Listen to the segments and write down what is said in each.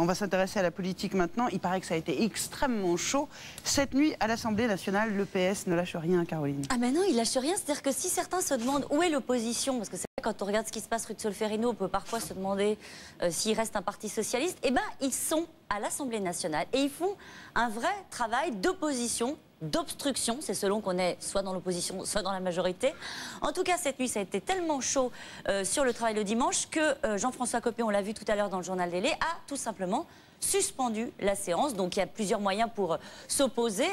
On va s'intéresser à la politique maintenant. Il paraît que ça a été extrêmement chaud. Cette nuit, à l'Assemblée nationale, le PS ne lâche rien, Caroline. Ah mais non, il lâche rien. C'est-à-dire que si certains se demandent où est l'opposition, parce que c'est vrai, quand on regarde ce qui se passe rue de Solferino, on peut parfois se demander s'il reste un parti socialiste, eh bien, ils sont à l'Assemblée nationale et ils font un vrai travail d'opposition, d'obstruction, c'est selon qu'on est soit dans l'opposition, soit dans la majorité. En tout cas, cette nuit, ça a été tellement chaud sur le travail le dimanche que Jean-François Copé, on l'a vu tout à l'heure dans le journal Télé, a tout simplement suspendu la séance. Donc il y a plusieurs moyens pour s'opposer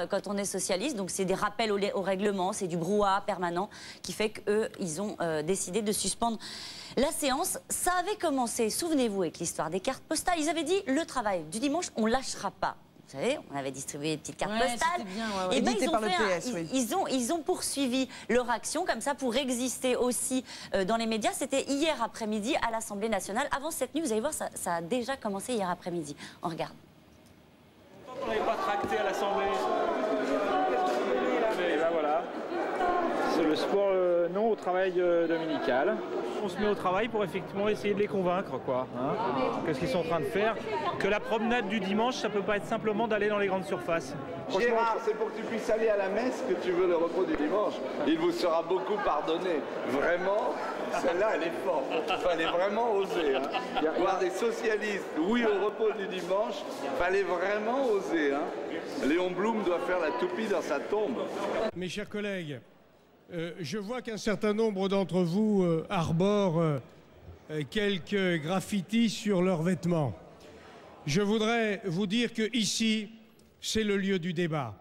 quand on est socialiste. Donc c'est des rappels au règlement, c'est du brouhaha permanent qui fait qu'eux, ils ont décidé de suspendre la séance. Ça avait commencé, souvenez-vous, avec l'histoire des cartes postales. Ils avaient dit, le travail du dimanche, on ne lâchera pas. Vous savez, on avait distribué des petites cartes postales. Bien, et ben, ils ont poursuivi leur action comme ça pour exister aussi dans les médias. C'était hier après-midi à l'Assemblée nationale. Avant cette nuit, vous allez voir, ça a déjà commencé hier après-midi. On regarde. On n'avait pas tracté à l'Assemblée. Mais ben voilà. C'est le sport non au travail dominical. On se met au travail pour effectivement essayer de les convaincre, quoi. Qu'est-ce qu'ils sont en train de faire? Que la promenade du dimanche, ça peut pas être simplement d'aller dans les grandes surfaces. Gérard, c'est pour que tu puisses aller à la messe que tu veux le repos du dimanche. Il vous sera beaucoup pardonné. Vraiment, celle-là, elle est forte. Il fallait vraiment oser. Voir des socialistes, oui au repos du dimanche, il fallait vraiment oser. Léon Blum doit faire la toupie dans sa tombe. Mes chers collègues, je vois qu'un certain nombre d'entre vous arborent quelques graffitis sur leurs vêtements. Je voudrais vous dire que ici, c'est le lieu du débat.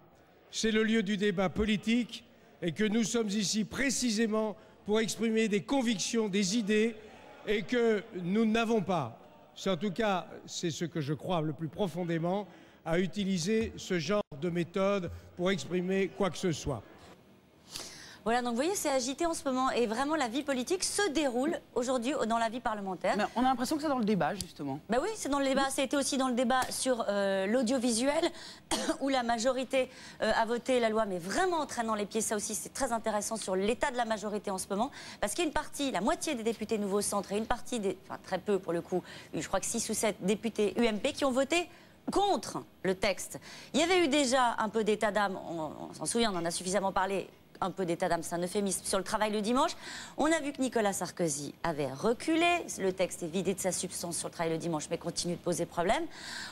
C'est le lieu du débat politique et que nous sommes ici précisément pour exprimer des convictions, des idées et que nous n'avons pas, en tout cas c'est ce que je crois le plus profondément, à utiliser ce genre de méthode pour exprimer quoi que ce soit. Voilà, donc vous voyez, c'est agité en ce moment et vraiment la vie politique se déroule aujourd'hui dans la vie parlementaire. Mais on a l'impression que c'est dans le débat, justement. Ben oui, c'est dans le débat. Ça a été aussi dans le débat sur l'audiovisuel, où la majorité a voté la loi, mais vraiment en traînant les pieds. Ça aussi, c'est très intéressant sur l'état de la majorité en ce moment. Parce qu'il y a une partie, la moitié des députés Nouveau Centre et une partie, enfin très peu pour le coup, je crois que 6 ou 7 députés UMP qui ont voté contre le texte. Il y avait eu déjà un peu d'état d'âme, on s'en souvient, on en a suffisamment parlé, un peu d'état d'âme, c'est un euphémisme, sur le travail le dimanche. On a vu que Nicolas Sarkozy avait reculé, le texte est vidé de sa substance sur le travail le dimanche, mais continue de poser problème.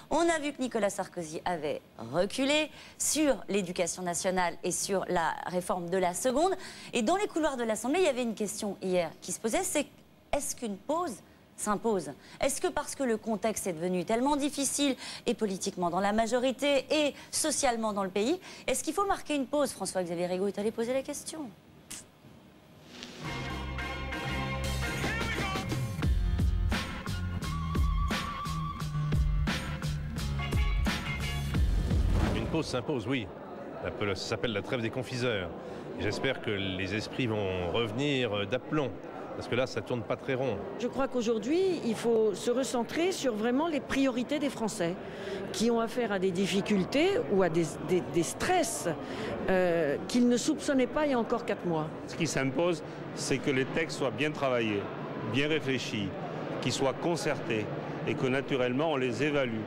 On a vu que Nicolas Sarkozy avait reculé sur l'éducation nationale et sur la réforme de la seconde. Et dans les couloirs de l'Assemblée, il y avait une question hier qui se posait, c'est est-ce qu'une pause s'impose? Est-ce que parce que le contexte est devenu tellement difficile, et politiquement dans la majorité, et socialement dans le pays, est-ce qu'il faut marquer une pause? François-Xavier Rigaud est allé poser la question. Une pause s'impose, oui. Ça s'appelle la trêve des confiseurs. J'espère que les esprits vont revenir d'aplomb. Parce que là, ça ne tourne pas très rond. Je crois qu'aujourd'hui, il faut se recentrer sur vraiment les priorités des Français qui ont affaire à des difficultés ou à des stress qu'ils ne soupçonnaient pas il y a encore 4 mois. Ce qui s'impose, c'est que les textes soient bien travaillés, bien réfléchis, qu'ils soient concertés et que naturellement, on les évalue.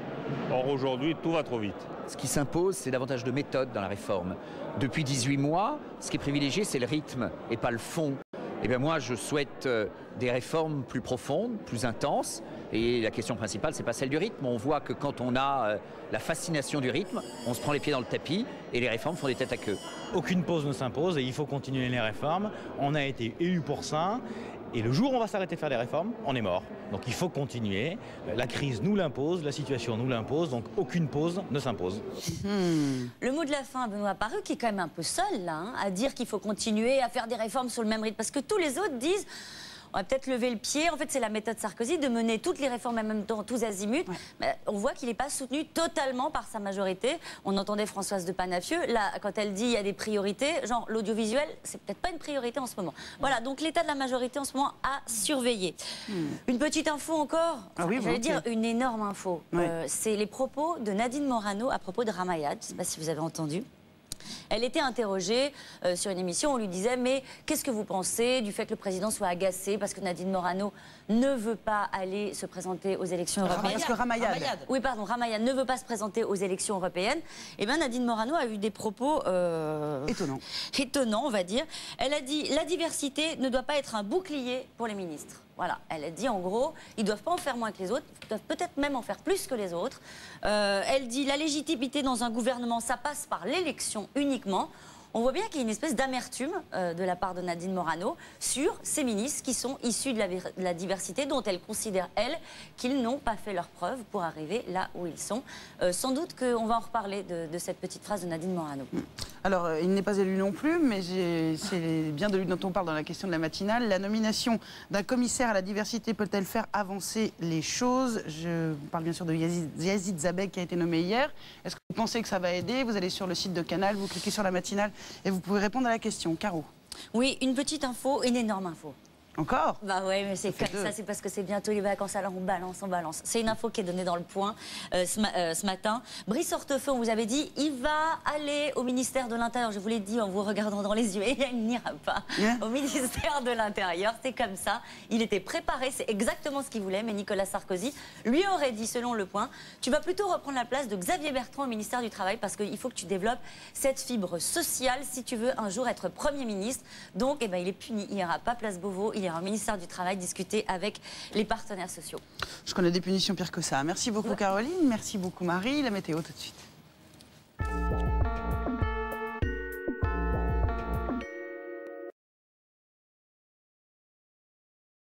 Or, aujourd'hui, tout va trop vite. Ce qui s'impose, c'est davantage de méthode dans la réforme. Depuis 18 mois, ce qui est privilégié, c'est le rythme et pas le fond. Eh bien moi, je souhaite des réformes plus profondes, plus intenses. Et la question principale, c'est pas celle du rythme. On voit que quand on a la fascination du rythme, on se prend les pieds dans le tapis et les réformes font des têtes à queue. Aucune pause ne s'impose et il faut continuer les réformes. On a été élus pour ça. Et le jour où on va s'arrêter de faire des réformes, on est mort. Donc il faut continuer. La crise nous l'impose, la situation nous l'impose, donc aucune pause ne s'impose. Le mot de la fin, Benoît Paru, qui est quand même un peu seul là, à dire qu'il faut continuer à faire des réformes sur le même rythme. Parce que tous les autres disent... On va peut-être lever le pied. En fait, c'est la méthode Sarkozy de mener toutes les réformes en même temps, tous azimuts. Ouais. Mais on voit qu'il n'est pas soutenu totalement par sa majorité. On entendait Françoise de Panafieux. Là, quand elle dit il y a des priorités, genre l'audiovisuel, c'est peut-être pas une priorité en ce moment. Voilà, donc l'état de la majorité en ce moment à surveiller. Une petite info encore. J'allais dire une énorme info. C'est les propos de Nadine Morano à propos de Ramayad. Je ne sais pas si vous avez entendu. Elle était interrogée sur une émission, on lui disait mais qu'est-ce que vous pensez du fait que le président soit agacé parce que Nadine Morano ne veut pas aller se présenter aux élections européennes. Parce que Ramayad. Oui, pardon, Ramayad ne veut pas se présenter aux élections européennes. Et bien Nadine Morano a eu des propos étonnants, on va dire. Elle a dit la diversité ne doit pas être un bouclier pour les ministres. Voilà, elle a dit en gros, ils ne doivent pas en faire moins que les autres, ils doivent peut-être même en faire plus que les autres. Elle dit la légitimité dans un gouvernement, ça passe par l'élection uniquement. On voit bien qu'il y a une espèce d'amertume de la part de Nadine Morano sur ces ministres qui sont issus de la diversité dont elle considère, elle, qu'ils n'ont pas fait leurs preuves pour arriver là où ils sont. Sans doute qu'on va en reparler de cette petite phrase de Nadine Morano. Alors, il n'est pas élu non plus, mais c'est bien de lui dont on parle dans la question de la matinale. La nomination d'un commissaire à la diversité peut-elle faire avancer les choses? Je parle bien sûr de Yazid Zabeg qui a été nommé hier. Est-ce que vous pensez que ça va aider? Vous allez sur le site de Canal, vous cliquez sur la matinale et vous pouvez répondre à la question. Caro? Oui, une petite info, une énorme info. Encore? Bah ouais, mais c'est comme ça, c'est parce que c'est bientôt les vacances, alors on balance, on balance. C'est une info qui est donnée dans Le Point ce matin. Brice Hortefeux, on vous avait dit, il va aller au ministère de l'Intérieur. Je vous l'ai dit en vous regardant dans les yeux, et il n'ira pas au ministère de l'Intérieur. C'est comme ça. Il était préparé, c'est exactement ce qu'il voulait, mais Nicolas Sarkozy lui aurait dit, selon Le Point, tu vas plutôt reprendre la place de Xavier Bertrand au ministère du Travail parce qu'il faut que tu développes cette fibre sociale si tu veux un jour être Premier ministre. Donc, eh ben, il est puni. Il n'ira pas place Beauvau, il ira au ministère du Travail discuter avec les partenaires sociaux. Je connais des punitions pires que ça. Merci beaucoup Caroline, merci beaucoup Marie. La météo tout de suite.